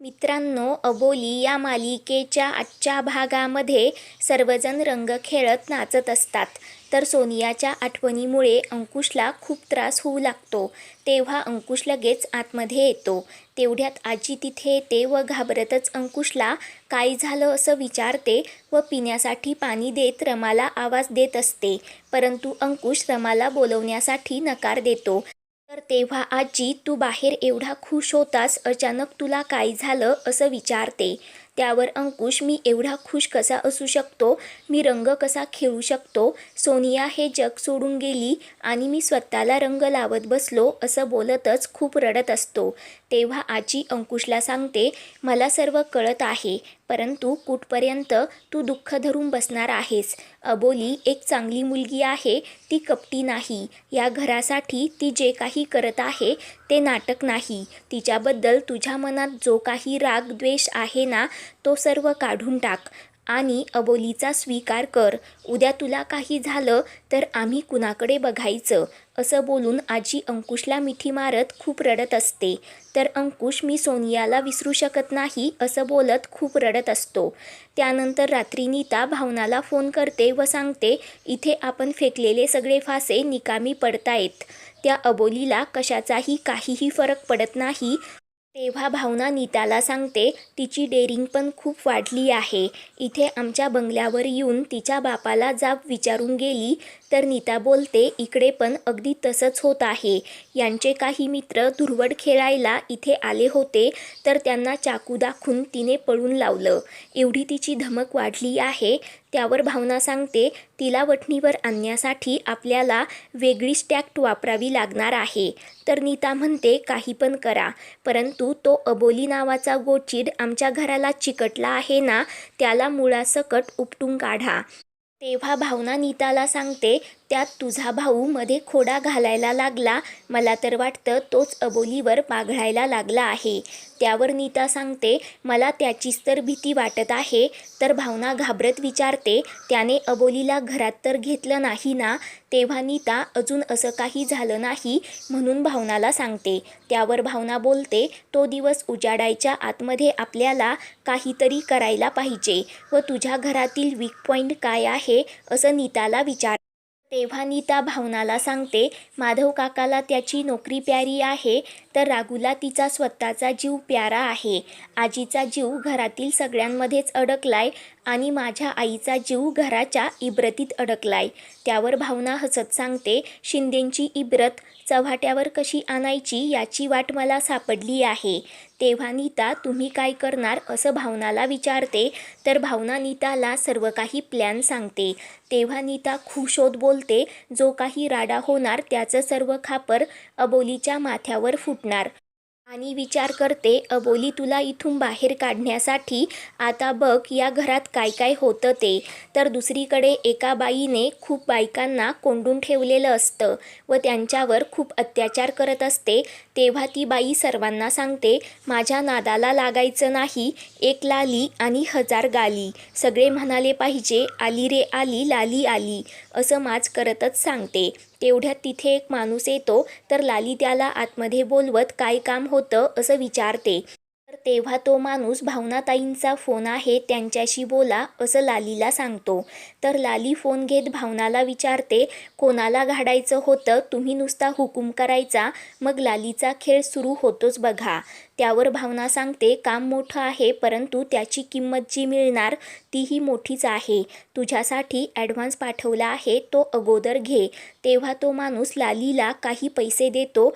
मित्रांनो, अबोली या मालिकेच्या आजच्या भागामध्ये सर्वजण रंग खेळत नाचत असतात. तर सोनियाच्या आठवणीमुळे अंकुशला खूप त्रास होऊ लागतो. तेव्हा अंकुश लगेच आतमध्ये येतो. तेवढ्यात आजी तिथे येते व घाबरतच अंकुशला काय झालं असं विचारते व पिण्यासाठी पाणी देत रमाला आवाज देत असते. परंतु अंकुश रमाला बोलवण्यासाठी नकार देतो. तर तेव्हा आजी, तू बाहेर एवढा खुश होतास, अचानक तुला काय झालं असं विचारते. त्यावर अंकुश, मी एवढा खुश कसा असू शकतो, मी रंग कसा खेळू शकतो, सोनिया हे जग सोडून गेली आणि मी स्वतःला रंग लावत बसलो असं बोलतच खूप रडत असतो. तेव्हा आजी अंकुशला सांगते, मला सर्व कळत आहे, परंतु कुठपर्यंत तू दुःख धरून बसणार आहेस. अबोली एक चांगली मुलगी आहे, ती कपटी नाही. या घरासाठी ती जे काही करत आहे ते नाटक नाही. तिच्याबद्दल तुझ्या मनात जो काही राग द्वेष आहे ना, तो सर्व काढून टाक आणि अबोलीचा स्वीकार कर. उद्या तुला काही झालं तर आम्ही कुणाकडे बघायचं. असं बोलून आजी अंकुशला मिठी मारत खूप रडत असते. तर अंकुश, मी सोनियाला विसरू शकत नाही असं बोलत खूप रडत असतो. त्यानंतर रात्री नीता भावनाला फोन करते व सांगते, इथे आपण फेकलेले सगळे फासे निकामी पडतायत. त्या अबोलीला कशाचाही काहीही फरक पडत नाही. तेव्हा भावना नीताला सांगते, तिची डेअरिंग पण खूप वाढली आहे. इथे आमच्या बंगल्यावर येऊन तिच्या बापाला जाब विचारून गेली. तर नीता बोलते, इकडे पण अगदी तसंच होत आहे. यांचे काही मित्र धुरवड खेळायला इथे आले होते, तर त्यांना चाकू दाखवून तिने पळून लावलं. एवढी तिची धमक वाढली आहे. त्यावर भावना सांगते, तिला वठणीवर आणण्यासाठी आपल्याला वेगळीच टॅक्ट वापरावी लागणार आहे. तर नीता म्हणते, काही पण करा, परंतु तो अबोली नावाचा गोचिड आमच्या घराला चिकटला आहे ना, त्याला मुळासकट उपटून काढा. तेव्हा भावना नीताला सांगते, त्यात तुझा भाऊ मध्ये खोडा घालायला लागला. मला तर वाटतं तोच अबोलीवर पाघळायला लागला आहे. त्यावर नीता सांगते, मला त्याचीच तर भीती वाटत आहे. तर भावना घाबरत विचारते, त्याने अबोलीला घरात तर घेतलं नाही ना. तेव्हा नीता, अजून असं काही झालं नाही म्हणून भावनाला सांगते. त्यावर भावना बोलते, तो दिवस उजाडायच्या आतमध्ये आपल्याला काहीतरी करायला पाहिजे व तुझ्या घरातील वीक पॉईंट काय आहे असं नीताला विचार. तेव्हा नीता भावनाला सांगते, माधव काकाला त्याची नोकरी प्यारी आहे, तर राघूला तिचा स्वतःचा जीव प्यारा आहे. आजीचा जीव घरातील सगळ्यांमध्येच अडकलाय आणि माझ्या आईचा जीव घराच्या इब्रतीत अडकलाय. त्यावर भावना हसत सांगते, शिंदेंची इब्रत चव्हाट्यावर कशी आणायची याची वाट मला सापडली आहे. तेव्हा नीता, तुम्ही काय करणार असं भावनाला विचारते. तर भावना नीताला सर्व काही प्लॅन सांगते. तेव्हा नीता खुश होत बोलते, जो काही राडा होणार त्याचं सर्व खापर अबोलीच्या माथ्यावर फुटणार. आणि विचार करते, अबोली, तुला इथून बाहेर काढण्यासाठी आता बघ या घरात काय काय होतं ते. तर दुसरीकडे एका बाईने खूप बायकांना कोंडून ठेवलेलं असतं व त्यांच्यावर खूप अत्याचार करत असते. तेव्हा ती बाई सर्वांना सांगते, माझ्या नादाला लागायचं नाही. एक लाली आणि हजार गाली. सगळे म्हणाले पाहिजे, आली रे आली, लाली आली, असं माज करतच सांगते. तेवढ्यात तिथे एक माणूस येतो. तर लाली त्याला आतमध्ये बोलवत काय काम होतं असं विचारते. तर तेव्हा तो माणूस, भावनाताईंचा फोन आहे, त्यांच्याशी बोला असं लालीला सांगतो. तर लाली फोन घेत भावनाला विचारते, कोणाला घाडायचं होतं, तुम्ही नुसता हुकूम करायचा, मग लालीचा खेळ सुरू होतोच बघा. त्यावर भावना सांगते, काम मोठं आहे, परंतु त्याची किंमत जी मिळणार तीही मोठीच आहे. तुझ्यासाठी ॲडव्हान्स पाठवला आहे, तो अगोदर घे. तेव्हा तो माणूस लालीला काही पैसे देतो.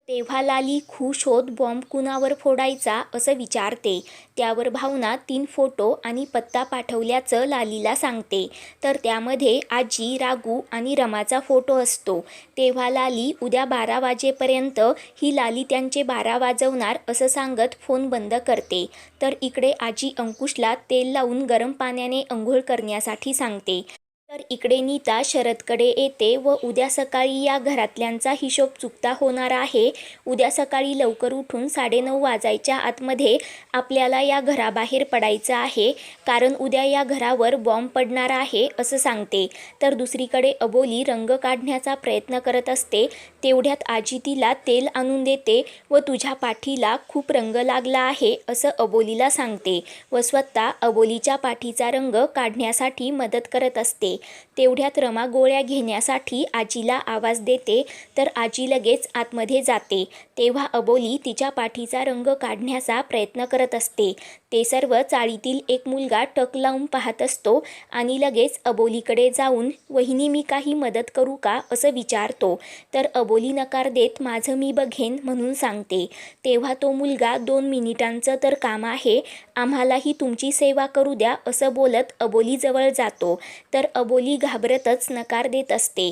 तेव्हा लाली खुश होत बॉम्ब कुणावर फोडायचा असं विचारते. त्यावर भावना 3 फोटो आणि पत्ता पाठवल्याचं लालीला सांगते. तर त्यामध्ये आजी, राघू आणि रमाचा फोटो असतो. तेव्हा लाली, उद्या 12 वाजेपर्यंत ही लाली त्यांचे 12 वाजवणार असं सांगत फोन बंद करते. तर इकडे आजी अंकुशला तेल लावून गरम पाण्याने अंघोळ करण्यासाठी सांगते. तर इकडे नीता शरदकडे येते व उद्या सकाळी या घरातल्यांचा हिशोब चुकता होणार आहे. उद्या सकाळी लवकर उठून 9:30 वाजायच्या आतमध्ये आपल्याला या घराबाहेर पडायचं आहे, कारण उद्या या घरावर बॉम्ब पडणार आहे असं सांगते. तर दुसरीकडे अबोली रंग काढण्याचा प्रयत्न करत असते. तेवढ्यात आजी तिला तेल आणून देते व तुझ्या पाठीला खूप रंग लागला आहे असं अबोलीला सांगते व स्वतः अबोलीच्या पाठीचा रंग काढण्यासाठी मदत करत असते. तेवढ्यात रमा गोळ्या घेण्यासाठी आजीला आवाज देते, तर आजी लगेच आतमध्ये जाते. तेव्हा अबोली तिच्या पाठीचा रंग काढण्याचा प्रयत्न करत असते. ते सर्व चाळीतील एक मुलगा टक लावून पाहत असतो आणि लगेच अबोलीकडे जाऊन वहिनी मी काही मदत करू का असं विचारतो. तर अबोली नकार देत माझं मी बघेन म्हणून सांगते. तेव्हा तो मुलगा 2 मिनिटांचं तर काम आहे, आम्हालाही तुमची सेवा करू द्या असं बोलत अबोलीजवळ जातो. तर अबोली घाबरतच नकार देत असते.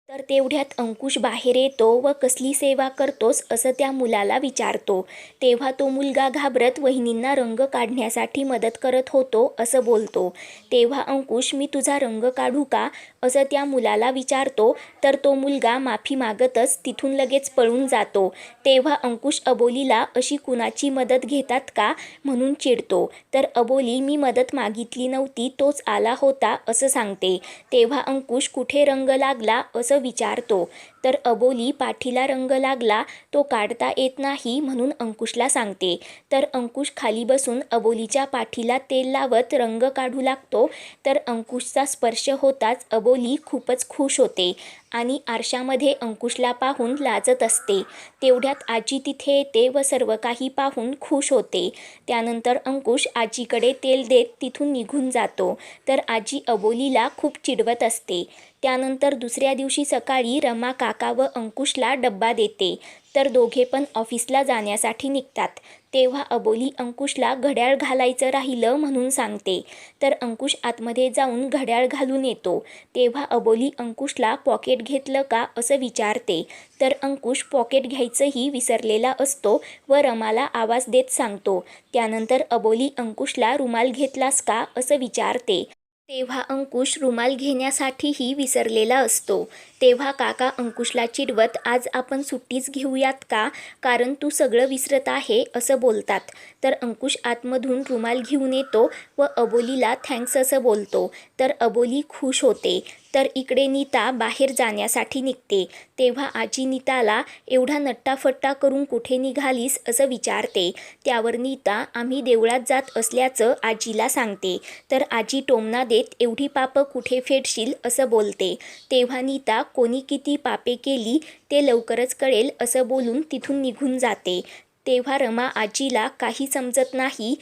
तर तेवढ्यात अंकुश बाहेर येतो व कसली सेवा करतोस असं त्या मुलाला विचारतो. तेव्हा तो मुलगा घाबरत वहिनींना रंग काढण्यासाठी मदत करत होतो असं बोलतो. तेव्हा अंकुश मी तुझा रंग काढू का असं त्या मुलाला विचारतो. तर तो मुलगा माफी मागतच तिथून लगेच पळून जातो. तेव्हा अंकुश अबोलीला अशी कुणाची मदत घेतात का म्हणून चिडतो. तर अबोली मी मदत मागितली नव्हती, तोच आला होता असं सांगते. तेव्हा अंकुश कुठे रंग लागला असं विचारतो. तर अबोली पाठीला रंग लागला, तो काढता येत नाही म्हणून अंकुशला सांगते. तर अंकुश खाली बसून अबोलीच्या पाठीला तेल लावत रंग काढू लागतो. तर अंकुशचा स्पर्श होताच अबोली खूपच खुश होते आणि आरशामध्ये अंकुशला पाहून लाजत असते. तेवढ्यात आजी तिथे येते व सर्व काही पाहून खुश होते. त्यानंतर अंकुश आजीकडे तेल देत तिथून निघून जातो. तर आजी अबोलीला खूप चिडवत असते. त्यानंतर दुसऱ्या दिवशी सकाळी रमा काका व अंकुशला डब्बा देते. तर दोघे पण ऑफिसला जाण्यासाठी निघतात. तेव्हा अबोली अंकुशला घड्याळ घालायचं राहिलं म्हणून सांगते. तर अंकुश आतमध्ये जाऊन घड्याळ घालून येतो. तेव्हा अबोली अंकुशला पॉकेट घेतलं का असं विचारते. तर अंकुश पॉकेट घ्यायचंही विसरलेला असतो व रमाला आवाज देत सांगतो. त्यानंतर अबोली अंकुशला रुमाल घेतलास का असं विचारते. तेव्हा अंकुश रुमाल घेण्यासाठीही विसरलेला असतो. तेव्हा काका अंकुशला चिडवत आज आपण सुट्टीच घेऊयात का, कारण तू सगळं विसरत आहे असं बोलतात. तर अंकुश आतमधून रुमाल घेऊन येतो व अबोलीला थँक्स असं बोलतो. तर अबोली खुश होते. तर इकडे नीता बाहेर जाण्यासाठी निघते. तेव्हा आजी नीताला एवढा नट्टाफट्टा करून कुठे निघालीस असं विचारते. त्यावर नीता आम्ही देवळात जात असल्याचं आजीला सांगते. तर आजी टोमणा देत एवढी पापं कुठे फेडशील असं बोलते. तेव्हा नीता कोणी किती पापे केली ते लवकरच कळेल असं बोलून तिथून निघून जाते. तेव्हा रमा आजीला काही समजत नाही.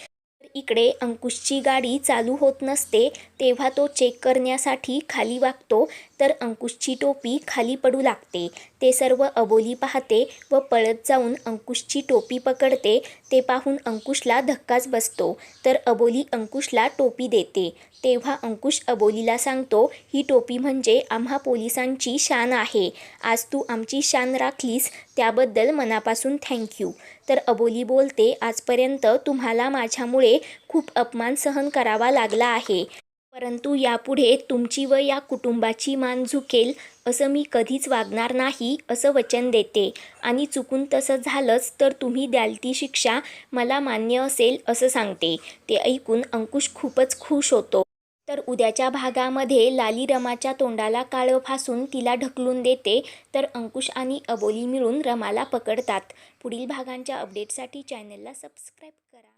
तर इकडे अंकुशची गाडी चालू होत नसते. तेव्हा तो चेक करण्यासाठी खाली वागतो. तर अंकुशची टोपी खाली पडू लागते. ते सर्व अबोली पाहते व पळत जाऊन अंकुशची टोपी पकडते. ते पाहून अंकुशला धक्काच बसतो. तर अबोली अंकुशला टोपी देते. तेव्हा अंकुश अबोलीला सांगतो ही टोपी म्हणजे आम्हा पोलिसांची शान आहे. आज तू आमची शान राखलीस त्याबद्दल मनापासून थँक्यू. तर अबोली बोलते आजपर्यंत तुम्हाला माझ्यामुळे खूप अपमान सहन करावा लागला आहे, परंतु यापुढे तुमची व या कुटुंबाची मान झुकेल असं मी कधीच वागणार नाही असं वचन देते. आणि चुकून तसं झालंच तर तुम्ही द्याल ती शिक्षा मला मान्य असेल असं सांगते. ते ऐकून अंकुश खूपच खुश होतो. तर उद्याच्या भागामध्ये लाली रमाच्या तोंडाला काळं फासून तिला ढकलून देते. तर अंकुश आणि अबोली मिळून रमाला पकडतात. पुढील भागांच्या अपडेटसाठी चॅनलला सबस्क्राईब करा.